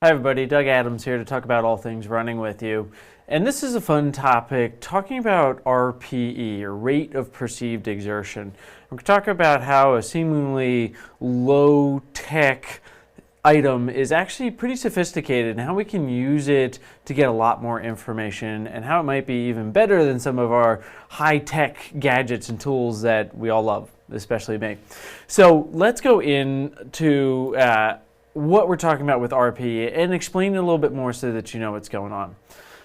Hi everybody, Doug Adams here to talk about all things running with you. And this is a fun topic, talking about RPE, or Rate of Perceived Exertion. We're going to talk about how a seemingly low-tech item is actually pretty sophisticated and how we can use it to get a lot more information and how it might be even better than some of our high-tech gadgets and tools that we all love, especially me. So let's go into what we're talking about with RPE and explain it a little bit more so that you know what's going on.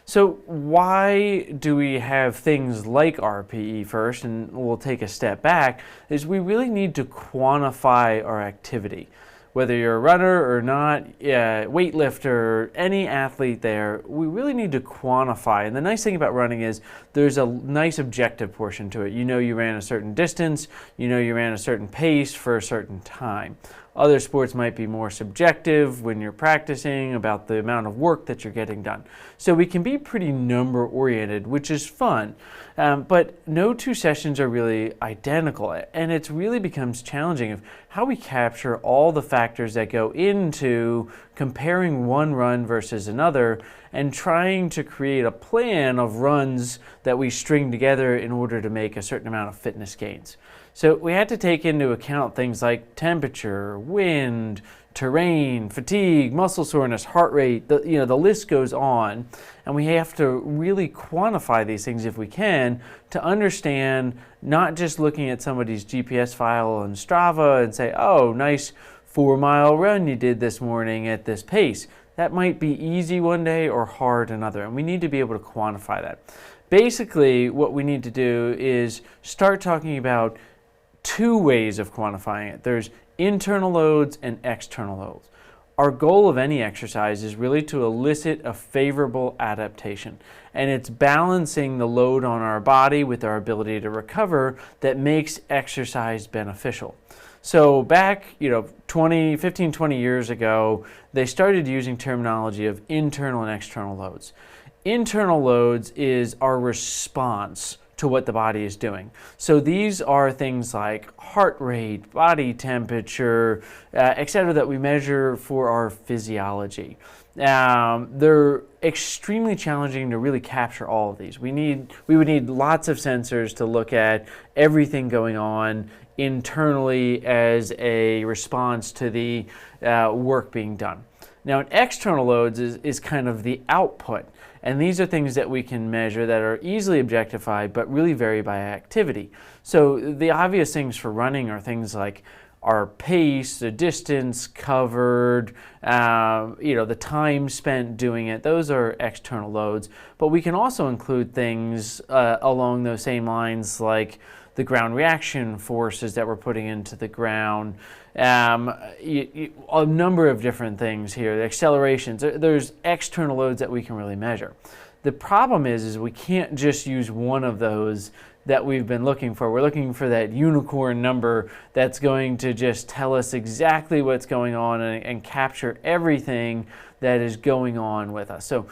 So why do we have things like RPE first, and we'll take a step back, is we really need to quantify our activity. Whether you're a runner or not, weightlifter, any athlete there, we really need to quantify. And the nice thing about running is there's a nice objective portion to it. You know you ran a certain distance, you know you ran a certain pace for a certain time. Other sports might be more subjective when you're practicing about the amount of work that you're getting done. So we can be pretty number oriented, which is fun. But no two sessions are really identical, and it really becomes challenging of how we capture all the factors that go into comparing one run versus another and trying to create a plan of runs that we string together in order to make a certain amount of fitness gains. So we had to take into account things like temperature, wind, terrain, fatigue, muscle soreness, heart rate, the list goes on. And we have to really quantify these things if we can to understand, not just looking at somebody's GPS file on Strava and say, oh, nice 4-mile run you did this morning at this pace. That might be easy one day or hard another, and we need to be able to quantify that. Basically, what we need to do is start talking about two ways of quantifying it. There's internal loads and external loads. Our goal of any exercise is really to elicit a favorable adaptation, and it's balancing the load on our body with our ability to recover that makes exercise beneficial. So back, 15, 20 years ago, they started using terminology of internal and external loads. Internal loads is our response to what the body is doing. So these are things like heart rate, body temperature, etc., that we measure for our physiology. They're extremely challenging to really capture all of these. We would need lots of sensors to look at everything going on internally as a response to the work being done. Now, external loads is kind of the output. And these are things that we can measure that are easily objectified, but really vary by activity. So the obvious things for running are things like our pace, the distance covered, the time spent doing it. Those are external loads. But we can also include things along those same lines, like the ground reaction forces that we're putting into the ground, a number of different things here, the accelerations. There's external loads that we can really measure. The problem is we can't just use one of those that we've been looking for. We're looking for that unicorn number that's going to just tell us exactly what's going on and capture everything that is going on with us. So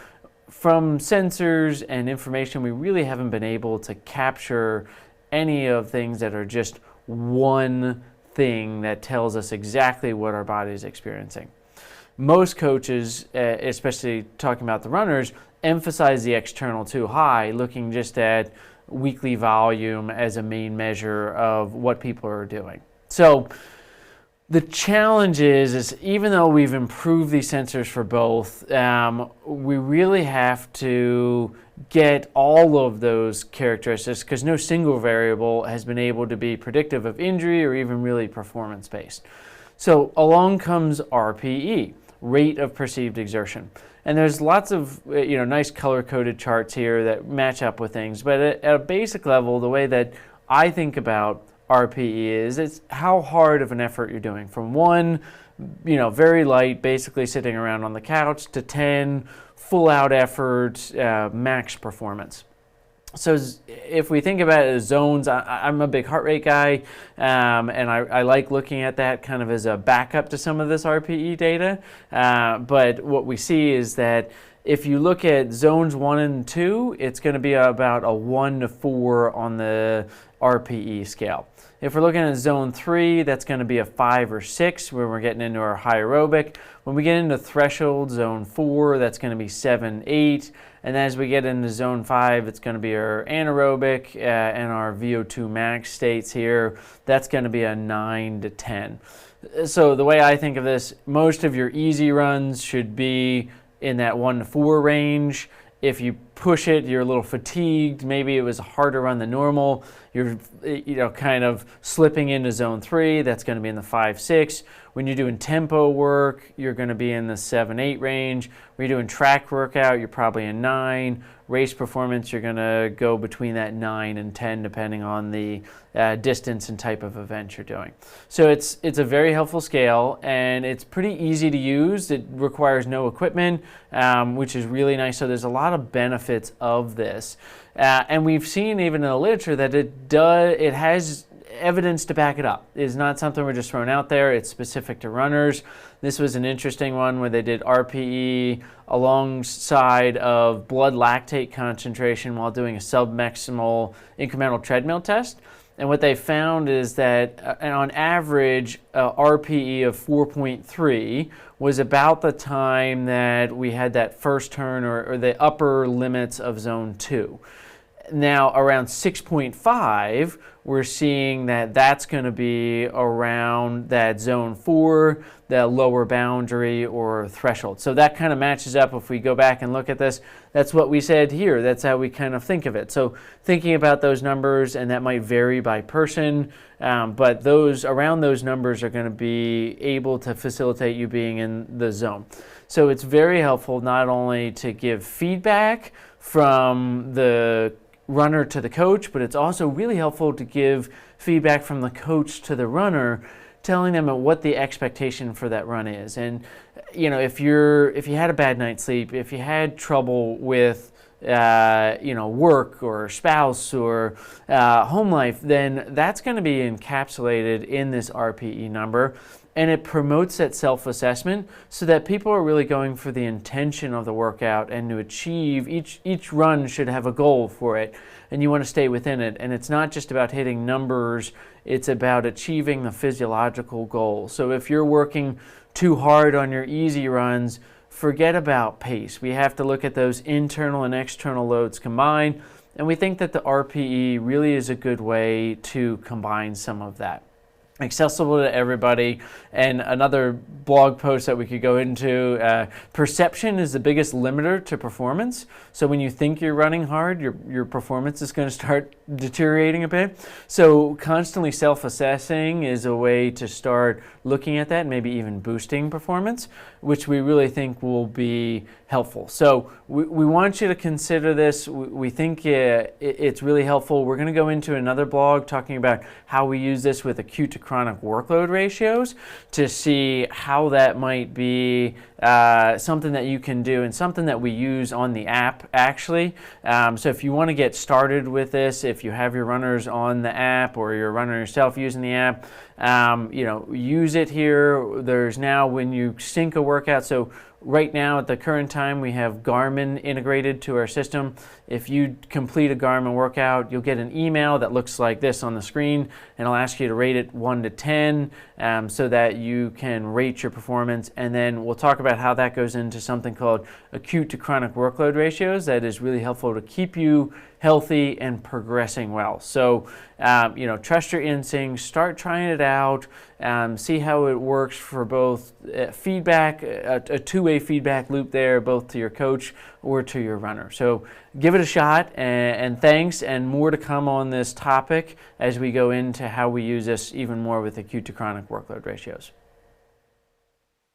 from sensors and information, we really haven't been able to capture any of things that are just one thing that tells us exactly what our body is experiencing. Most coaches, especially talking about the runners, emphasize the external too high, looking just at weekly volume as a main measure of what people are doing. So the challenge is even though we've improved these sensors for both, we really have to get all of those characteristics because no single variable has been able to be predictive of injury or even really performance-based. So along comes RPE, Rate of Perceived Exertion. And there's lots of nice color-coded charts here that match up with things, but at a basic level, the way that I think about RPE is it's how hard of an effort you're doing. From 1, very light, basically sitting around on the couch, to 10, full out effort, max performance. So if we think about it as zones, I'm a big heart rate guy, and I like looking at that kind of as a backup to some of this RPE data. But what we see is that if you look at zones 1 and 2, it's going to be about a 1 to 4 on the RPE scale. If we're looking at zone 3, that's going to be a 5 or 6 where we're getting into our high aerobic. When we get into threshold, zone 4, that's going to be 7, 8. And as we get into zone 5, it's going to be our anaerobic and our VO2 max states here. That's going to be a 9 to 10. So the way I think of this, most of your easy runs should be in that 1 to 4 range. If you push it, you're a little fatigued, maybe it was a harder run than normal, you're kind of slipping into zone 3, that's going to be in the 5, 6. When you're doing tempo work, you're going to be in the 7, 8 range. When you're doing track workout, you're probably in 9. Race performance, you're going to go between that 9 and 10 depending on the distance and type of event you're doing. So it's a very helpful scale, and it's pretty easy to use. It requires no equipment, which is really nice. So there's a lot of benefits of this. And we've seen even in the literature that it has evidence to back it up. It's not something we're just throwing out there. It's specific to runners. This was an interesting one where they did RPE alongside of blood lactate concentration while doing a submaximal incremental treadmill test. And what they found is that on average, RPE of 4.3 was about the time that we had that first turn or the upper limits of zone 2. Now, around 6.5, we're seeing that that's going to be around that zone 4, the lower boundary or threshold. So that kind of matches up. If we go back and look at this, that's what we said here. That's how we kind of think of it. So thinking about those numbers, and that might vary by person, but around those numbers are going to be able to facilitate you being in the zone. So it's very helpful not only to give feedback from the runner to the coach, but it's also really helpful to give feedback from the coach to the runner, telling them what the expectation for that run is. And if you had a bad night's sleep, if you had trouble with work or spouse or home life, then that's going to be encapsulated in this RPE number. And it promotes that self-assessment so that people are really going for the intention of the workout and to achieve, each run should have a goal for it, and you want to stay within it. And it's not just about hitting numbers, it's about achieving the physiological goal. So if you're working too hard on your easy runs, forget about pace. We have to look at those internal and external loads combined, and we think that the RPE really is a good way to combine some of that. Accessible to everybody. And another blog post that we could go into, perception is the biggest limiter to performance. So when you think you're running hard, your performance is going to start deteriorating a bit. So constantly self-assessing is a way to start looking at that and maybe even boosting performance, which we really think will be helpful. So we want you to consider this. We think it's really helpful. We're going to go into another blog talking about how we use this with acute to chronic workload ratios to see how that might be something that you can do and something that we use on the app actually. So if you want to get started with this, if you have your runners on the app or you're a runner yourself using the app, use it here. There's now when you sync a workout, so right now at the current time we have Garmin integrated to our system. If you complete a Garmin workout, you'll get an email that looks like this on the screen, and it'll ask you to rate it 1 to 10 so that you can rate your performance. And then we'll talk about how that goes into something called acute to chronic workload ratios that is really helpful to keep you healthy and progressing well. So, trust your instincts, start trying it out, see how it works for both feedback, a two-way feedback loop there, both to your coach or to your runner. So give it a shot, and thanks, and more to come on this topic as we go into how we use this even more with acute to chronic workload ratios.